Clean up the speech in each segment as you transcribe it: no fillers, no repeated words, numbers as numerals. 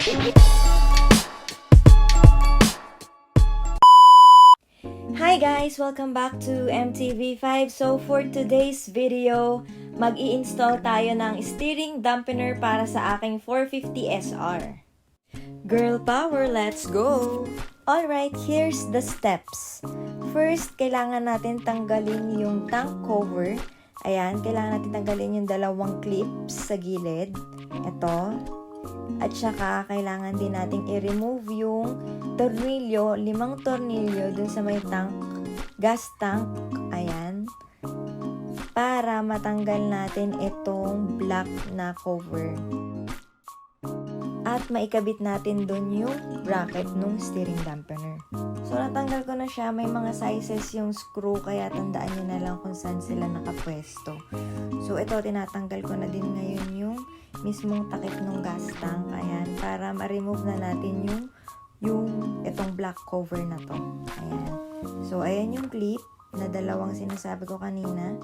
Hi guys! Welcome back to MTV5. So for today's video, mag-i-install tayo ng steering dampener para sa aking 450 SR. Girl power, let's go! Alright, here's the steps. First, kailangan natin tanggalin yung tank cover. Ayan, kailangan natin tanggalin yung dalawang clips sa gilid. Ito. At saka, kailangan din nating i-remove yung tornilyo, 5 tornilyo dun sa may tank, gas tank. Ayan. Para matanggal natin itong black na cover. At maikabit natin dun yung bracket nung steering dampener. So, natanggal ko na siya. May mga sizes yung screw, kaya tandaan nyo na lang kung saan sila nakapwesto. So, ito, tinatanggal ko na din ngayon yung mismong takip ng gas tank. Ayan, para ma-remove na natin yung itong black cover na to. Ayan. So, ayan yung clip na dalawang sinasabi ko kanina.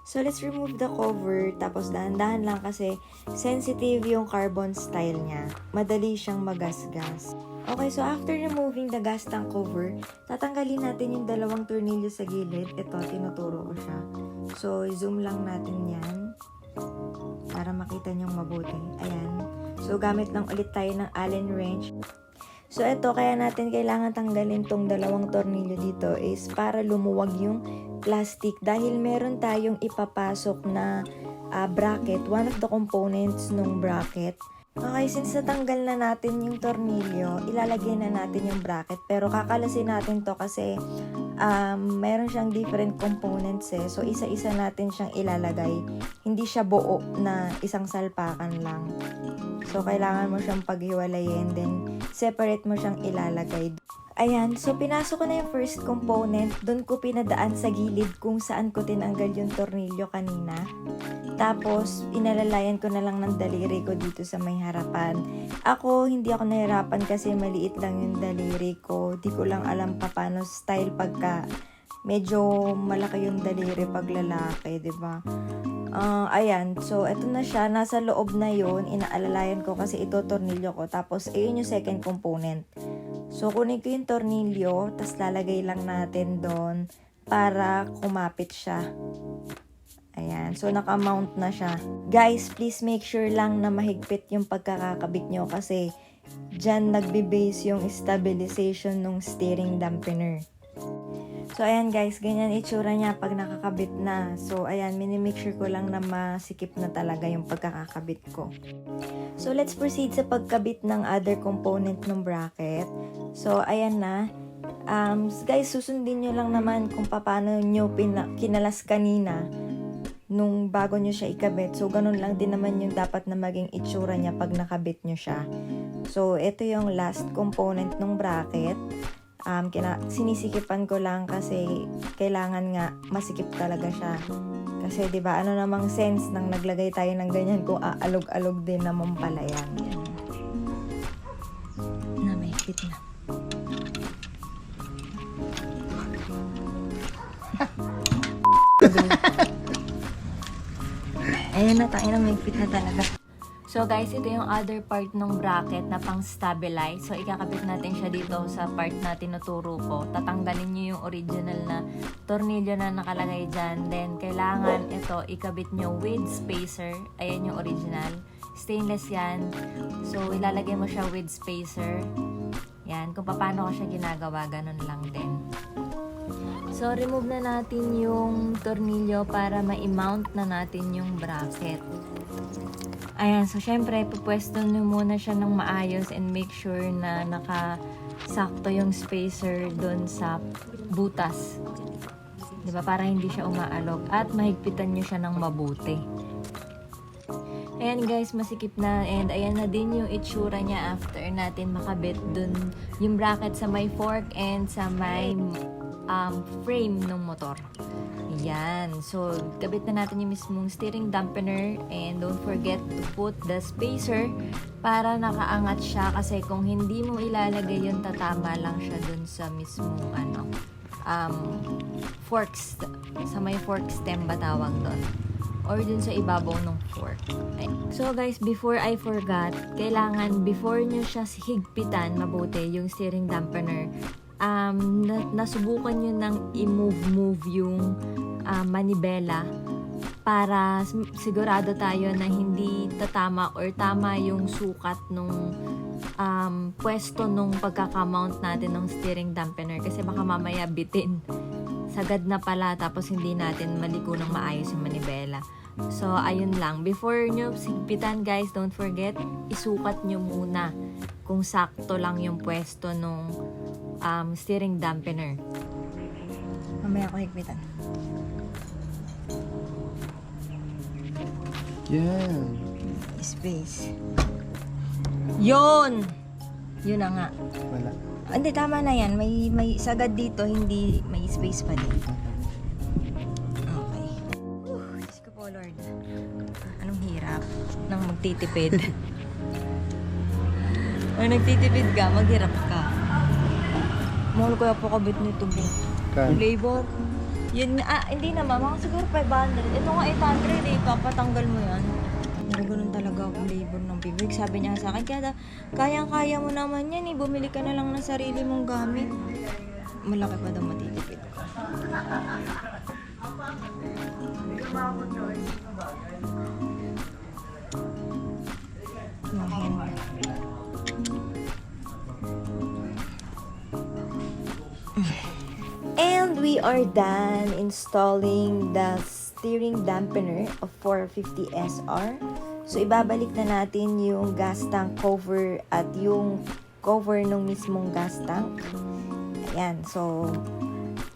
So, let's remove the cover. Tapos, dahan-dahan lang kasi sensitive yung carbon style niya. Madali siyang magasgas. Okay, so after removing the gas tank cover, tatanggalin natin yung dalawang tornilyo sa gilid. Ito, tinuturo ko siya. So, zoom lang natin yan para makita nyong mabuti. Ayan. So, gamit lang ulit tayo ng Allen wrench. So, ito, kaya natin kailangan tanggalin tong dalawang tornilyo dito is para lumuwag yung plastic dahil meron tayong ipapasok na bracket, one of the components ng bracket. Okay, since natanggal na natin yung tornilyo, ilalagay na natin yung bracket, pero kakalasin natin to kasi meron siyang different components eh. So, isa-isa natin siyang ilalagay. Hindi siya buo na isang salpakan lang. So, kailangan mo siyang paghiwalayin, then separate mo siyang ilalagay. Ayan, so pinasok ko na yung first component. Doon ko pinadaan sa gilid kung saan ko tinanggal yung tornilyo kanina. Tapos, inalalayan ko na lang ng daliri ko dito sa may harapan. Hindi ako nahirapan kasi maliit lang yung daliri ko. Di ko lang alam pa paano style pagka medyo malaki yung daliri pag lalaki, diba? Ayan, so eto na siya. Nasa loob na yun. Inaalalayan ko kasi ito tornilyo ko. Tapos, ayun yung second component. So, kunin ko yung tornilyo, tas lalagay lang natin doon para kumapit siya. Ayan, so naka-mount na siya. Guys, please make sure lang na mahigpit yung pagkakakabit nyo kasi dyan nagbe-base yung stabilization ng steering dampener. So, ayan guys, ganyan itsura niya pag nakakabit na. So, ayan, mini-make sure ko lang na masikip na talaga yung pagkakakabit ko. So, let's proceed sa pagkabit ng other component ng bracket. So, ayan na. Guys, susundin nyo lang naman kung paano nyo kinalas kanina nung bago nyo siya ikabit. So, ganun lang din naman yung dapat na maging itsura niya pag nakabit nyo siya. So, ito yung last component ng bracket. Sinisikipan ko lang kasi kailangan nga masikip talaga siya. Kasi 'di ba ano namang sense nang naglagay tayo ng ganyan kung aalog-alog din naman pala yan. Na may fit na. Ayan na, tayo na may fit na talaga. So guys, ito yung other part ng bracket na pang stabilize. So ikakabit natin siya dito sa part na tinuturo ko. Tatanggalin nyo yung original na tornilyo na nakalagay dyan. Then kailangan ito ikabit nyo with spacer. Ayan yung original. Stainless yan. So ilalagay mo siya with spacer. Yan, kung paano ko siya ginagawa, ganun lang din. So remove na natin yung tornilyo para ma-mount na natin yung bracket. Ayan, so syempre, pupwesto nyo muna siya ng maayos and make sure na nakasakto yung spacer doon sa butas. Diba? Para hindi siya umaalog at mahigpitan nyo siya ng mabuti. Ayan guys, masikip na and ayan na din yung itsura niya after natin makabit dun yung bracket sa may fork and sa may frame ng motor. Ayan. So, kabit na natin yung mismong steering dampener and don't forget to put the spacer para nakaangat siya kasi kung hindi mo ilalagay yun, tatama lang siya dun sa mismong forks, sa may fork stem ba tawag doon. or dun sa ibabaw ng fork. Okay. So guys, before I forgot, kailangan before nyo siya higpitan mabuti yung steering dampener, nasubukan nyo nang i-move yung manibela para sigurado tayo na hindi tatama or tama yung sukat nung pwesto nung pagkakamount natin ng steering dampener, kasi baka mamaya bitin sagad na pala tapos hindi natin maliko ng maayos yung manibela. So ayun lang, before nyo sigpitan guys, don't forget isukat nyo muna kung sakto lang yung pwesto nung steering dampener. Mamaya ko higpitan. Yan. Space. Yun na nga. Wala. Hindi, tama na yan. May sagad dito, hindi may space pa din. Okay. Diyos ko po, Lord. Anong hirap ng magtitipid. Pag nagtitipid ka, maghirap ka. Mahal ko po kabit nito, Kan. flavor. Yun, hindi naman. Mga siguro 500. Ito nga 800 eh. Papatanggal mo yan. Ganun talaga ako flavor ng bibig. Sabi niya sa akin, kayang-kaya mo naman yan eh. Bumili ka na lang ng sarili mong gamit. Malaki pa daw matitipid ko. And we are done installing the steering dampener of 450 SR. So, ibabalik na natin yung gas tank cover at yung cover ng mismong gas tank. Ayan. So,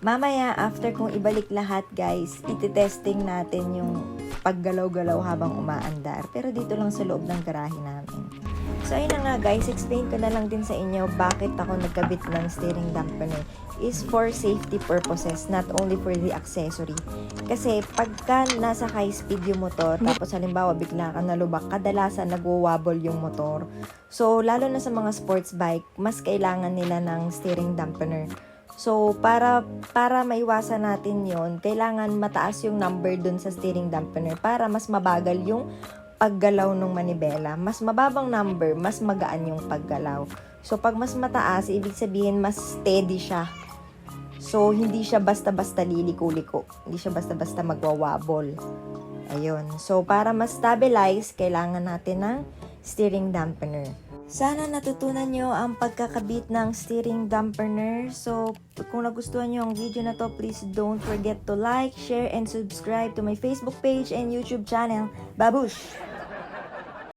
mamaya, after kong ibalik lahat, guys, ititesting natin yung paggalaw-galaw habang umaandar. Pero dito lang sa loob ng garahe namin. So, ayun na nga, guys. Explain ko na lang din sa inyo bakit ako nagkabit ng steering dampener. Is for safety purposes, not only for the accessory. Kasi pagka nasa high speed yung motor, tapos halimbawa bigla ka nalubak, kadalasan nagwo-wobble yung motor. So, lalo na sa mga sports bike, mas kailangan nila ng steering dampener. So, para maiwasan natin yon, kailangan mataas yung number dun sa steering dampener para mas mabagal yung paggalaw ng manibela. Mas mababang number, mas magaan yung paggalaw. So, pag mas mataas, ibig sabihin mas steady siya. So, hindi siya basta-basta liliko-liko. Hindi siya basta-basta magwawabol. Ayun. So, para mas stabilize, kailangan natin ng steering dampener. Sana natutunan nyo ang pagkakabit ng steering dampener. So, kung nagustuhan nyo ang video na to, please don't forget to like, share, and subscribe to my Facebook page and YouTube channel. Babush!